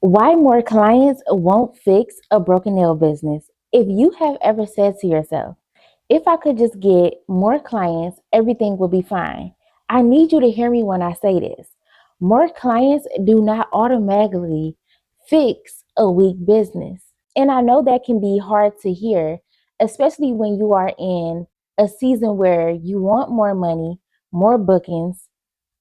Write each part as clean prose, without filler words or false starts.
Why more clients won't fix a broken nail business. If you have ever said to yourself, if I could just get more clients, everything will be fine. I need you to hear me when I say this. More clients do not automatically fix a weak business. And I know that can be hard to hear, especially when you are in a season where you want more money, more bookings,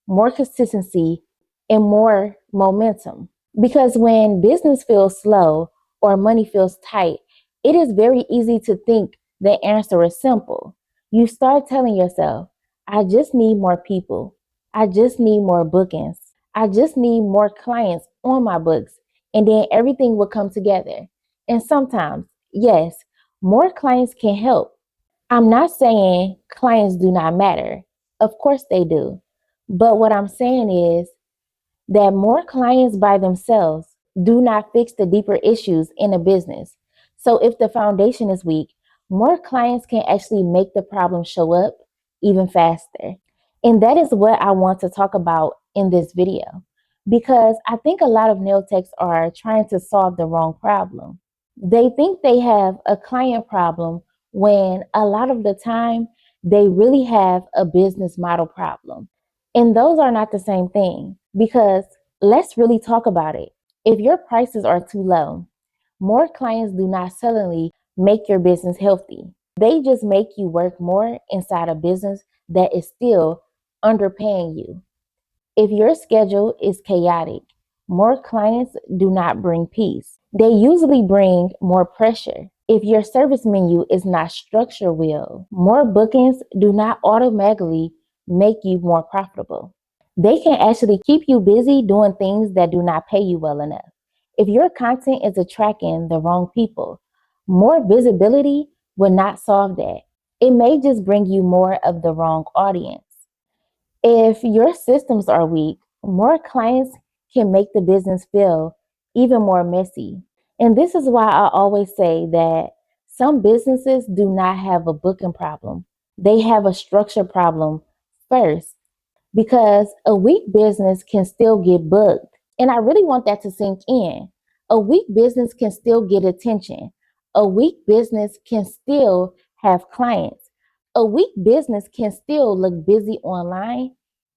more consistency, and more momentum. Because when business feels slow or money feels tight, it is very easy to think the answer is simple. You start telling yourself, I just need more people. I just need more bookings. I just need more clients on my books. And then everything will come together. And sometimes, yes, more clients can help. I'm not saying clients do not matter. Of course they do. But what I'm saying is that more clients by themselves do not fix the deeper issues in a business. So if the foundation is weak, more clients can actually make the problem show up even faster. And that is what I want to talk about in this video because I think a lot of nail techs are trying to solve the wrong problem. They think they have a client problem when a lot of the time they really have a business model problem. And those are not the same thing because let's really talk about it. If your prices are too low, more clients do not suddenly make your business healthy. They just make you work more inside a business that is still underpaying you. If your schedule is chaotic, more clients do not bring peace. They usually bring more pressure. If your service menu is not structured well, more bookings do not automatically make you more profitable. They can actually keep you busy doing things that do not pay you well enough. If your content is attracting the wrong people, more visibility will not solve that. It may just bring you more of the wrong audience. If your systems are weak, more clients can make the business feel even more messy. And this is why I always say that some businesses do not have a booking problem. They have a structure problem first because a weak business can still get booked. And I really want that to sink in. A weak business can still get attention. A weak business can still have clients. A weak business can still look busy online.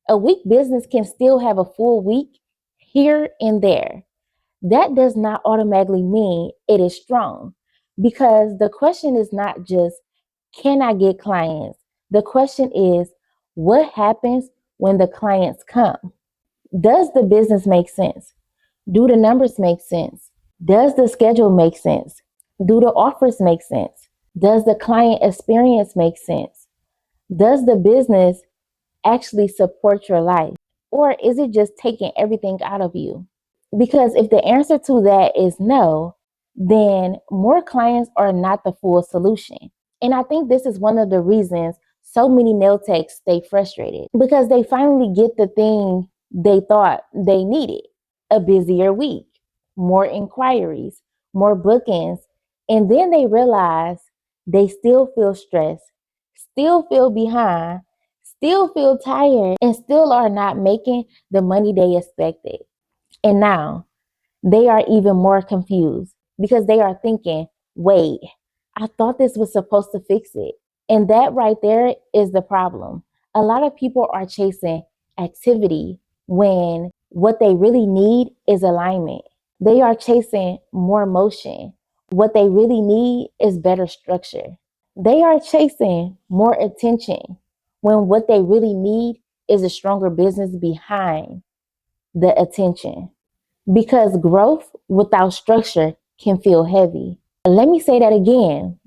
A weak business can still have a full week here and there. That does not automatically mean it is strong because the question is not just, can I get clients? The question is, what happens when the clients come? Does the business make sense? Do the numbers make sense? Does the schedule make sense? Do the offers make sense? Does the client experience make sense? Does the business actually support your life? Or is it just taking everything out of you? Because if the answer to that is no, then more clients are not the full solution. And I think this is one of the reasons so many nail techs stay frustrated because they finally get the thing they thought they needed: a busier week, more inquiries, more bookings. And then they realize they still feel stressed, still feel behind, still feel tired, and still are not making the money they expected. And now they are even more confused because they are thinking, wait, I thought this was supposed to fix it. And that right there is the problem. A lot of people are chasing activity when what they really need is alignment. They are chasing more motion. What they really need is better structure. They are chasing more attention when what they really need is a stronger business behind the attention. Because growth without structure can feel heavy. Let me say that again.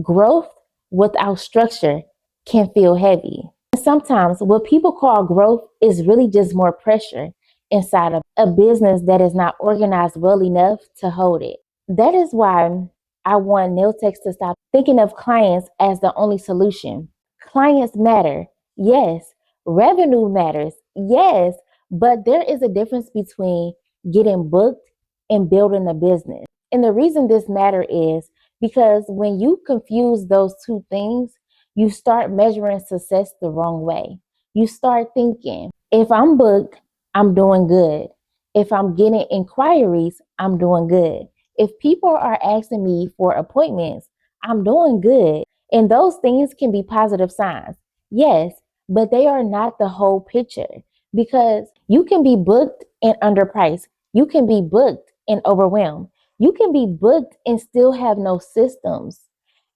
Growth without structure can feel heavy. Sometimes what people call growth is really just more pressure inside of a business that is not organized well enough to hold it. That is why I want nail techs to stop thinking of clients as the only solution. Clients matter, yes. Revenue matters, yes. But there is a difference between getting booked and building a business. And the reason this matter is because when you confuse those two things, you start measuring success the wrong way. You start thinking, if I'm booked, I'm doing good. If I'm getting inquiries, I'm doing good. If people are asking me for appointments, I'm doing good. And those things can be positive signs. Yes, but they are not the whole picture because you can be booked and underpriced. You can be booked and overwhelmed. You can be booked and still have no systems.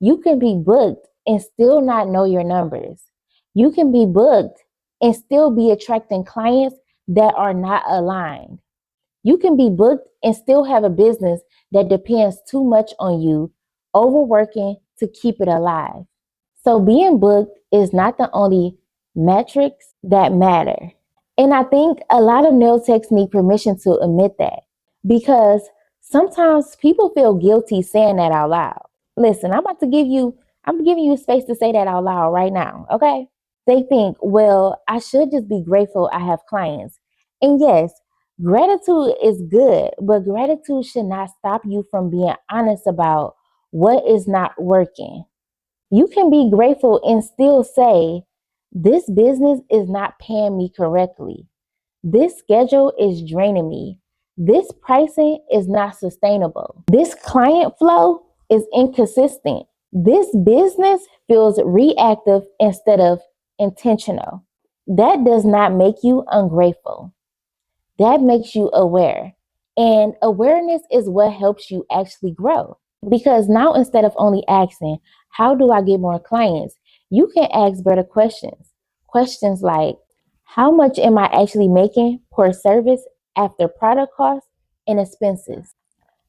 You can be booked and still not know your numbers. You can be booked and still be attracting clients that are not aligned. You can be booked and still have a business that depends too much on you, overworking to keep it alive. So being booked is not the only metrics that matter. And I think a lot of nail techs need permission to admit that because sometimes people feel guilty saying that out loud. Listen, I'm giving you space to say that out loud right now, okay? They think, well, I should just be grateful I have clients. And yes, gratitude is good, but gratitude should not stop you from being honest about what is not working. You can be grateful and still say, this business is not paying me correctly. This schedule is draining me. This pricing is not sustainable. This client flow is inconsistent. This business feels reactive instead of intentional. That does not make you ungrateful. That makes you aware. And awareness is what helps you actually grow. Because now instead of only asking, how do I get more clients? You can ask better questions. Questions like, how much am I actually making per service after product costs and expenses?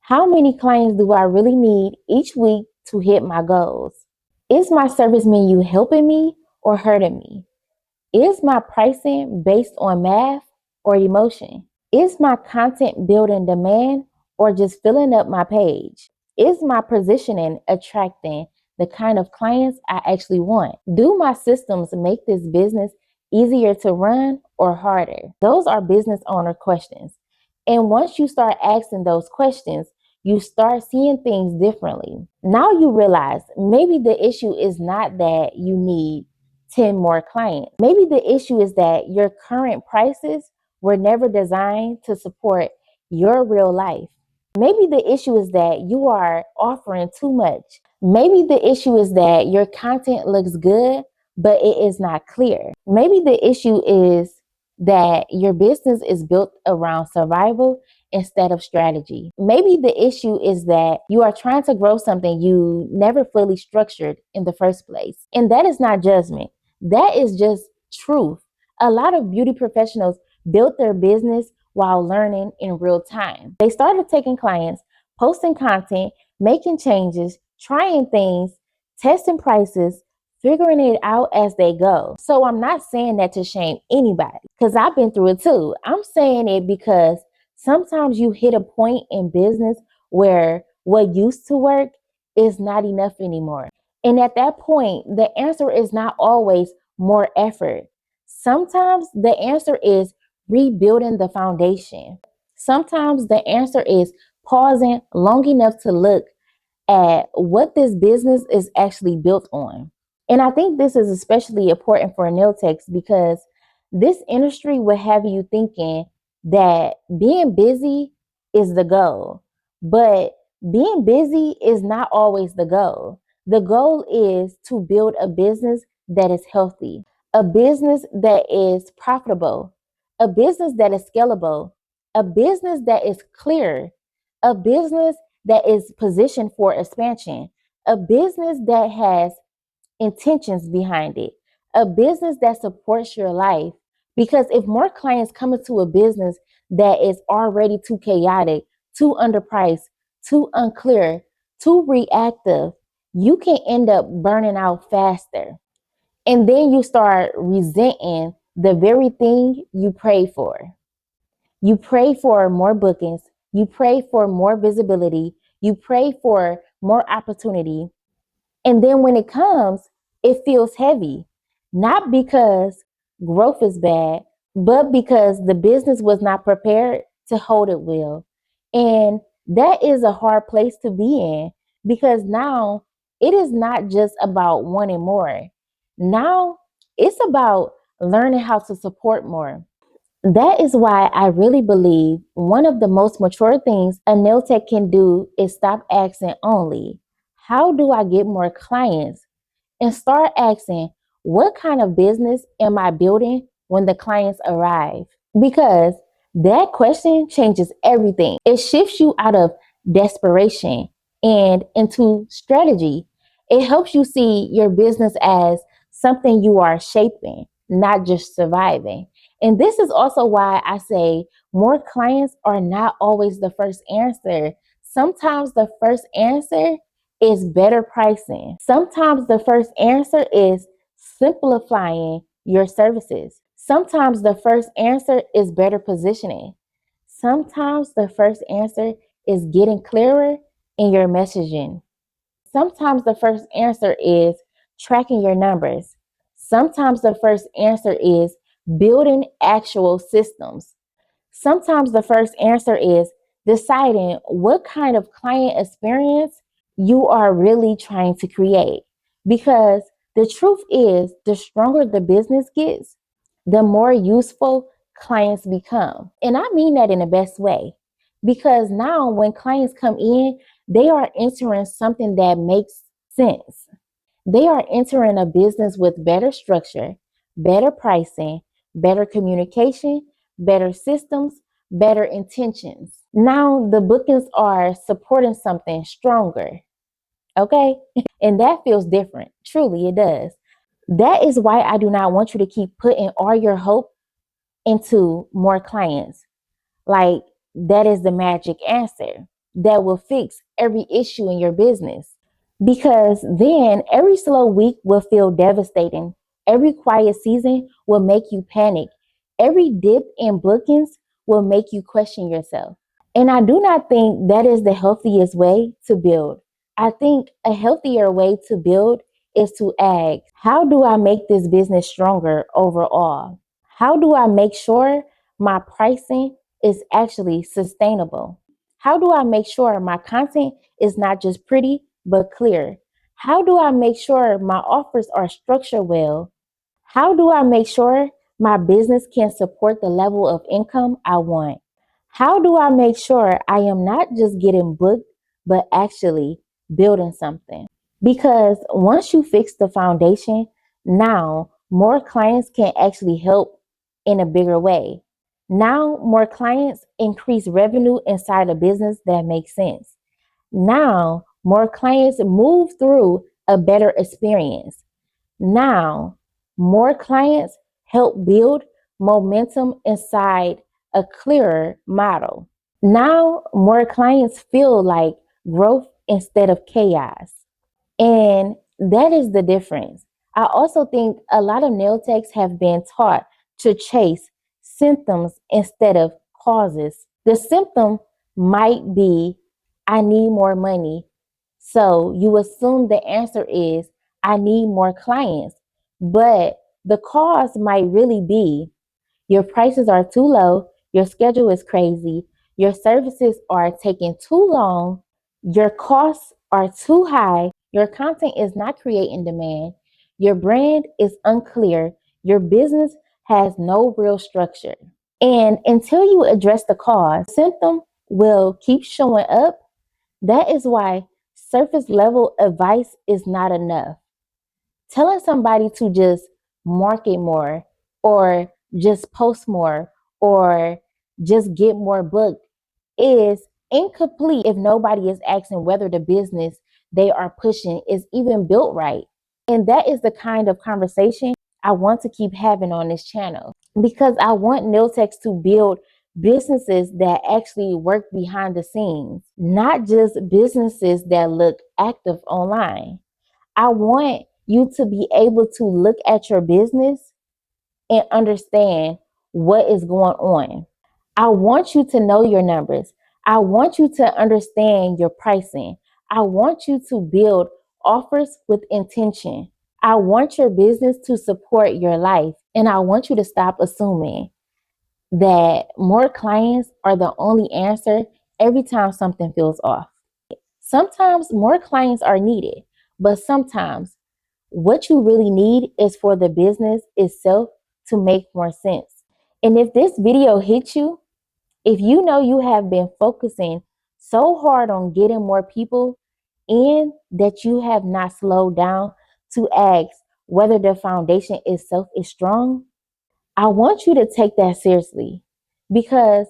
How many clients do I really need each week to hit my goals? Is my service menu helping me or hurting me? Is my pricing based on math or emotion? Is my content building demand or just filling up my page? Is my positioning attracting the kind of clients I actually want? Do my systems make this business easier to run or harder? Those are business owner questions. And once you start asking those questions, you start seeing things differently. Now you realize maybe the issue is not that you need 10 more clients. Maybe the issue is that your current prices were never designed to support your real life. Maybe the issue is that you are offering too much. Maybe the issue is that your content looks good, but it is not clear. Maybe the issue is that your business is built around survival instead of strategy. Maybe the issue is that you are trying to grow something you never fully structured in the first place. And that is not judgment. That is just truth. A lot of beauty professionals built their business while learning in real time. They started taking clients, posting content, making changes, trying things, testing prices, figuring it out as they go. So I'm not saying that to shame anybody because I've been through it too. I'm saying it because sometimes you hit a point in business where what used to work is not enough anymore. And at that point, the answer is not always more effort. Sometimes the answer is rebuilding the foundation. Sometimes the answer is pausing long enough to look at what this business is actually built on. And I think this is especially important for nail techs because this industry will have you thinking that being busy is the goal. But being busy is not always the goal. The goal is to build a business that is healthy, a business that is profitable, a business that is scalable, a business that is clear, a business that is positioned for expansion, a business that has intentions behind it, a business that supports your life. Because if more clients come into a business that is already too chaotic, too underpriced, too unclear, too reactive, you can end up burning out faster. And then you start resenting the very thing you pray for. You pray for more bookings. You pray for more visibility. You pray for more opportunity. And then when it comes, it feels heavy, not because growth is bad, but because the business was not prepared to hold it well. And that is a hard place to be in because now it is not just about wanting more. Now it's about learning how to support more. That is why I really believe one of the most mature things a nail tech can do is stop asking only, how do I get more clients? And start asking, what kind of business am I building when the clients arrive? Because that question changes everything. It shifts you out of desperation and into strategy. It helps you see your business as something you are shaping, not just surviving. And this is also why I say more clients are not always the first answer. Sometimes the first answer is better pricing. Sometimes the first answer is simplifying your services. Sometimes the first answer is better positioning. Sometimes the first answer is getting clearer in your messaging. Sometimes the first answer is tracking your numbers. Sometimes the first answer is building actual systems. Sometimes the first answer is deciding what kind of client experience you are really trying to create. Because the truth is, the stronger the business gets, the more useful clients become. And I mean that in the best way. Because now, when clients come in, they are entering something that makes sense. They are entering a business with better structure, better pricing, better communication, better systems, better intentions. Now the bookings are supporting something stronger. Okay? And that feels different. Truly, it does. That is why I do not want you to keep putting all your hope into more clients. Like, that is the magic answer that will fix every issue in your business. Because then every slow week will feel devastating. Every quiet season will make you panic. Every dip in bookings will make you question yourself. And I do not think that is the healthiest way to build. I think a healthier way to build is to ask, how do I make this business stronger overall? How do I make sure my pricing is actually sustainable? How do I make sure my content is not just pretty, but clear? How do I make sure my offers are structured well? How do I make sure my business can support the level of income I want? How do I make sure I am not just getting booked, but actually building something? Because once you fix the foundation, now more clients can actually help in a bigger way. Now more clients increase revenue inside a business that makes sense. Now more clients move through a better experience. Now, more clients help build momentum inside a clearer model. Now, more clients feel like growth instead of chaos. And that is the difference. I also think a lot of nail techs have been taught to chase symptoms instead of causes. The symptom might be, I need more money. So you assume the answer is, I need more clients. But the cause might really be, your prices are too low, your schedule is crazy, your services are taking too long, your costs are too high, your content is not creating demand, your brand is unclear, your business has no real structure. And until you address the cause, symptom will keep showing up. That is why surface level advice is not enough. Telling somebody to just market more or just post more or just get more booked is incomplete if nobody is asking whether the business they are pushing is even built right. And that is the kind of conversation I want to keep having on this channel, because I want nail techs to build businesses that actually work behind the scenes, not just businesses that look active online. I want you to be able to look at your business and understand what is going on. I want you to know your numbers. I want you to understand your pricing. I want you to build offers with intention. I want your business to support your life. And I want you to stop assuming that more clients are the only answer every time something feels off. Sometimes more clients are needed, but sometimes what you really need is for the business itself to make more sense. And if this video hit you, if you know you have been focusing so hard on getting more people in that you have not slowed down to ask whether the foundation itself is strong, I want you to take that seriously because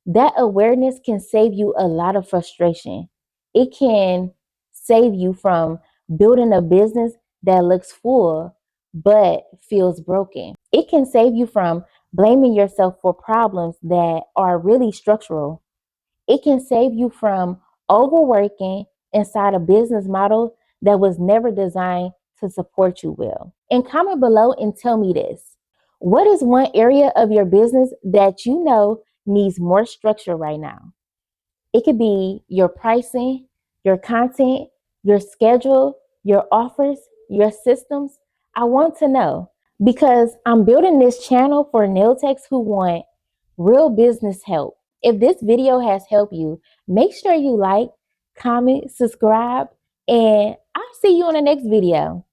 that awareness can save you a lot of frustration. It can save you from building a business that looks full but feels broken. It can save you from blaming yourself for problems that are really structural. It can save you from overworking inside a business model that was never designed to support you well. And comment below and tell me this. What is one area of your business that you know needs more structure right now? It could be your pricing, your content, your schedule, your offers, your systems. I want to know because I'm building this channel for nail techs who want real business help. If this video has helped you, make sure you like, comment, subscribe, and I'll see you in the next video.